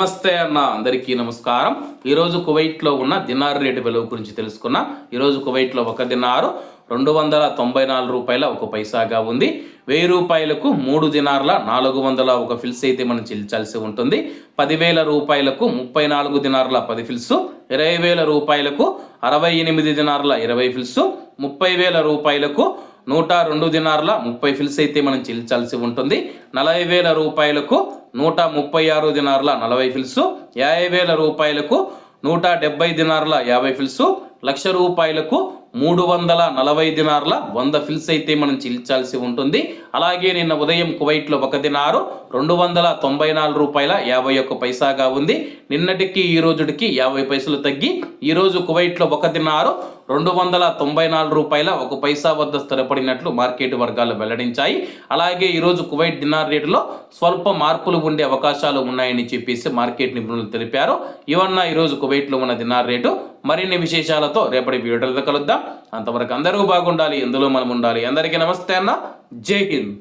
నమస్తే అన్న, అందరికీ నమస్కారం. ఈరోజు కువైట్లో ఉన్న దినార్ రేటు విలువ గురించి తెలుసుకున్నాం. ఈరోజు కువైట్లో ఒక దినారు 294 రూపాయల 1 పైసాగా ఉంది. 1000 రూపాయలకు 3 దినార్ల 401 ఫిల్స్ అయితే మనం చెల్లించాల్సి ఉంటుంది. 10,000 రూపాయలకు 34 దినార్ల 10 ఫిల్స్, 20,000 రూపాయలకు 68 దినార్ల 20 ఫిల్స్, 30,000 రూపాయలకు 102 దినార్ల 30 ఫిల్స్ అయితే మనం చెల్లించాల్సి ఉంటుంది. 40,000 రూపాయలకు 136 దినార్ల 40 ఫిల్స్, 50,000 రూపాయలకు 170 దినార్ల 50 ఫిల్స్, 1,00,000 రూపాయలకు 340 దినార్ల 100 ఫిల్స్ అయితే మనం చెల్లించాల్సి ఉంటుంది. అలాగే నిన్న ఉదయం కువైట్లో ఒక దినారు 294 రూపాయల 51 పైసాగా ఉంది. నిన్నటికి ఈ రోజుకి 50 పైసలు తగ్గి ఈరోజు కువైట్లో ఒక దినారు 294 రూపాయల 1 పైసా వద్ద స్థిరపడినట్లు మార్కెట్ వర్గాలు వెల్లడించాయి. అలాగే ఈరోజు కువైట్ దినార్ రేటులో స్వల్ప మార్పులు ఉండే అవకాశాలు ఉన్నాయని చెప్పేసి మార్కెట్ నిపుణులు తెలిపారు. ఇవన్న ఈరోజు కువైట్లో ఉన్న దినార్ రేటు. మరిన్ని విశేషాలతో రేపటి వీడియోలో కలుద్దాం. అంతవరకు అందరూ బాగుండాలి, ఎందులో మనం ఉండాలి. అందరికీ నమస్తే అన్న, జై హింద్.